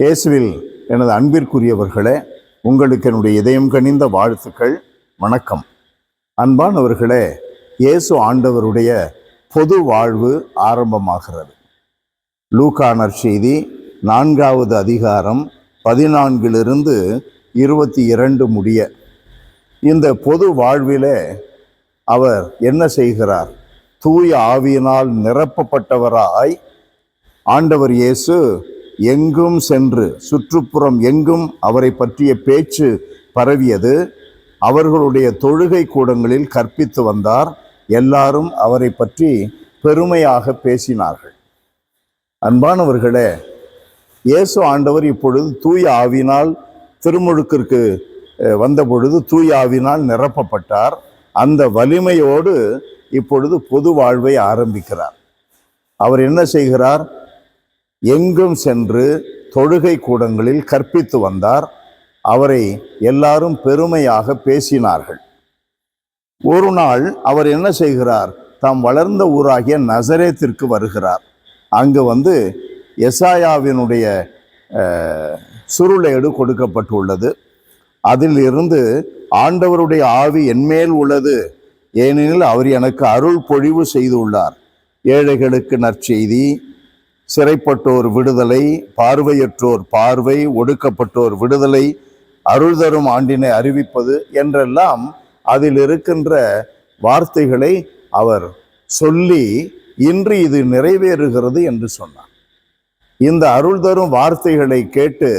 இயேசுவில் எனது அன்பிற்குரியவர்களே, உங்களுக்கு என்னுடைய இதயம் கனிந்த வாழ்த்துக்கள். வணக்கம். அன்பானவர்களே, இயேசு ஆண்டவருடைய பொது வாழ்வு ஆரம்பமாகிறது. லூக்கா நற்செய்தி 4வது அதிகாரம் 14 22 முடிய இந்த பொது வாழ்விலே அவர் என்ன செய்கிறார்? தூய ஆவியினால் நிரப்பப்பட்டவராய் ஆண்டவர் இயேசு எங்கும் சென்று சுற்றுப்புறம் எங்கும் அவரை பற்றிய பேச்சு பரவியது. அவர்களுடைய தொழுகை கூடங்களில் கற்பித்து வந்தார். எல்லாரும் அவரை பற்றி பெருமையாக பேசினார்கள். அன்பானவர்களே, இயேசு ஆண்டவர் இப்பொழுது தூய ஆவியினால் திருமுழுக்கிற்கு வந்த பொழுது தூய ஆவியினால் நிரப்பப்பட்டார். அந்த வலிமையோடு இப்பொழுது பொது வாழ்வை ஆரம்பிக்கிறார். அவர் என்ன செய்கிறார்? எங்கும் சென்று தொழுகை கூடங்களில் கற்பித்து வந்தார். அவரை எல்லாரும் பெருமையாக பேசினார்கள். ஒரு நாள் அவர் என்ன செய்கிறார்? தாம் வளர்ந்த ஊராகிய நசரேத்திற்கு வருகிறார். அங்கு எசாயாவினுடைய சுருளேடு கொடுக்கப்பட்டுள்ளது. அதிலிருந்து ஆண்டவருடைய ஆவி என்மேல் உள்ளது, ஏனெனில் அவர் எனக்கு அருள் பொழிவு செய்துள்ளார். ஏழைகளுக்கு நற்செய்தி, சிறைப்பட்டோர் விடுதலை, பார்வையற்றோர் பார்வை, ஒடுக்கப்பட்டோர் விடுதலை, அருள் தரும் ஆண்டினை அறிவிப்பது என்றெல்லாம் அதில் இருக்கின்ற வார்த்தைகளை அவர் சொல்லி இன்று இது நிறைவேறுகிறது என்று சொன்னார். இந்த அருள் தரும் வார்த்தைகளை கேட்டு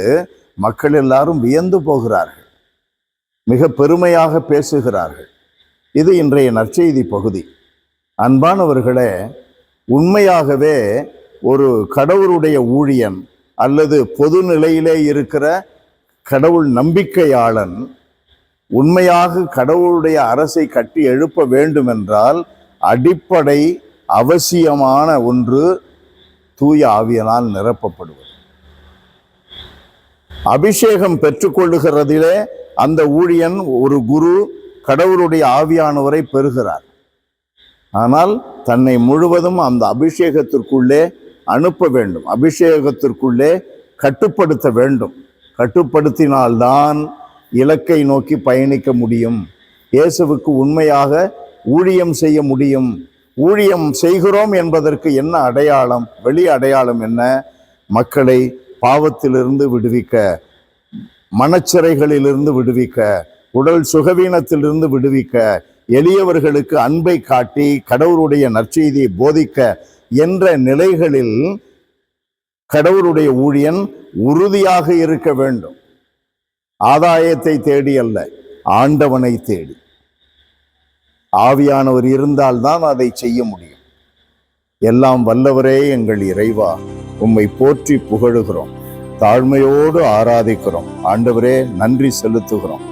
மக்கள் எல்லாரும் வியந்து போகிறார்கள், மிக பெருமையாக பேசுகிறார்கள். இது இன்றைய நற்செய்தி பகுதி. அன்பானவர்களே, உண்மையாகவே ஒரு கடவுளுடைய ஊழியன் அல்லது பொது நிலையிலே இருக்கிற கடவுள் நம்பிக்கையாளன் உண்மையாக கடவுளுடைய அரசை கட்டி எழுப்ப வேண்டும் என்றால் அடிப்படை அவசியமான ஒன்று தூய ஆவியினால் நிரப்பப்படுவது. அபிஷேகம் பெற்றுக்கொள்ளுகிறதிலே அந்த ஊழியன் ஒரு குரு கடவுளுடைய ஆவியானவரை பெறுகிறார். ஆனால் தன்னை முழுவதும் அந்த அபிஷேகத்திற்குள்ளே அனுப்ப வேண்டும், அபிஷேகத்திற்குள்ளே கட்டுப்படுத்த வேண்டும். கட்டுப்படுத்தினால்தான் இலக்கை நோக்கி பயணிக்க முடியும். இயேசுவுக்கு உண்மையாக ஊழியம் செய்ய முடியும். ஊழியம் செய்கிறோம் என்பதற்கு என்ன அடையாளம்? வெளி அடையாளம் என்ன? மக்களை பாவத்திலிருந்து விடுவிக்க, மனச்சிறைகளிலிருந்து விடுவிக்க, உடல் சுகவீனத்திலிருந்து விடுவிக்க, எளியவர்களுக்கு அன்பை காட்டி கடவுளுடைய நற்செய்தியை போதிக்க என்ற நிலைகளில் கடவுளுடைய ஊழியன் உறுதியாக இருக்க வேண்டும். ஆதாயத்தை தேடி அல்ல, ஆண்டவனை தேடி. ஆவியானவர் இருந்தால்தான் அதை செய்ய முடியும். எல்லாம் வல்லவரே எங்கள் இறைவா, உம்மை போற்றி புகழுகிறோம், தாழ்மையோடு ஆராதிக்கிறோம். ஆண்டவரே, நன்றி செலுத்துகிறோம்.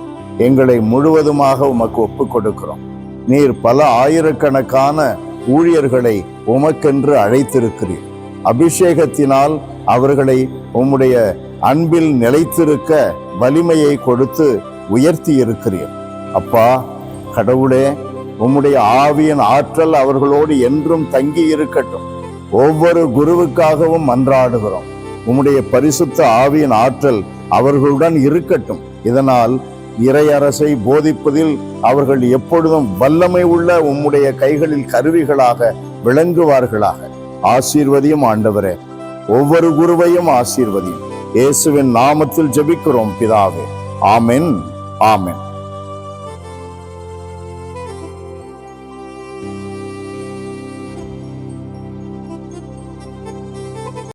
எங்களை முழுவதுமாக உமக்கு ஒப்புக் கொடுக்கிறோம். நீர் பல ஆயிரக்கணக்கான ஊழியர்களை உமக்கென்று அழைத்திருக்கிறீர். அபிஷேகத்தினால் அவர்களை உம்முடைய அன்பில் நிலைத்திருக்க வலிமையை கொடுத்து உயர்த்தி இருக்கிறீர். அப்பா கடவுளே, உம்முடைய ஆவியின் ஆற்றல் அவர்களோடு என்றும் தங்கி இருக்கட்டும். ஒவ்வொரு குருவுக்காகவும் மன்றாடுகிறோம். உம்முடைய பரிசுத்த ஆவியின் ஆற்றல் அவர்களுடன் இருக்கட்டும். இதனால் இறையரசை போதிப்பதில் அவர்கள் எப்பொழுதும் வல்லமை உள்ள உம்முடைய கைகளில் கருவிகளாக விளங்குவார்களாக. ஆசீர்வதியும் ஆண்டவரே, ஒவ்வொரு குருவையும் ஆசீர்வதியும். இயேசுவின் நாமத்தில் ஜெபிக்கிறோம் பிதாவே. ஆமென், ஆமென்.